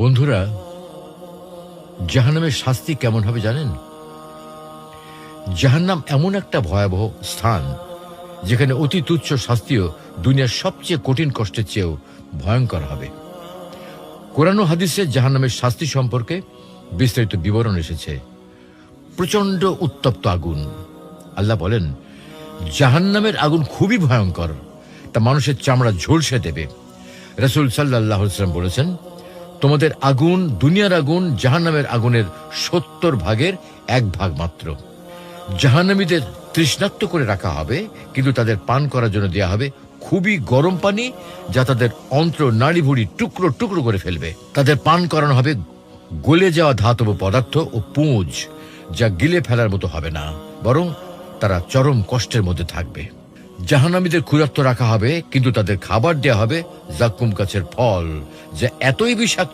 বন্ধুরা, জাহান্নামের শাস্তি কেমন হবে জানেন? জাহান্নাম এমন একটা ভয়াবহ স্থান যেখানে অতি তুচ্ছ শাস্তিও দুনিয়ার সবচেয়ে কঠিন কষ্টের চেয়েও ভয়ঙ্কর হবে। কোরআন ও হাদিসে জাহান্নামের শাস্তি সম্পর্কে বিস্তারিত বিবরণ এসেছে। প্রচণ্ড উত্তপ্ত আগুন। আল্লাহ বলেন, জাহান্নামের আগুন খুবই ভয়ঙ্কর, তা মানুষের চামড়া ঝলসে দেবে। রাসূল সাল্লাল্লাহু আলাইহি ওয়াসাল্লাম বলেছেন, তোমাদের আগুন, দুনিয়ার আগুন জাহান্নামের আগুনের 70 ভাগের 1 ভাগ মাত্র। জাহান্নামীদের তৃষ্ণার্ত করে রাখা হবে, কিন্তু তাদের পান করার জন্য দেয়া হবে খুবই গরম পানি, যা তাদের অন্ত্র নাড়িভুড়ি টুকরো টুকরো করে ফেলবে। তাদের পান করানো হবে গলে যাওয়া ধাতব পদার্থ ও পুঁজ, যা গিলে ফেলার মতো হবে না, বরং তারা চরম কষ্টের মধ্যে থাকবে। জাহান্নামীদের ক্ষুধার্ত রাখা হবে, কিন্তু তাদের খাবার দেয়া হবে জাক্কুম গাছের ফল, যা এতই বিষাক্ত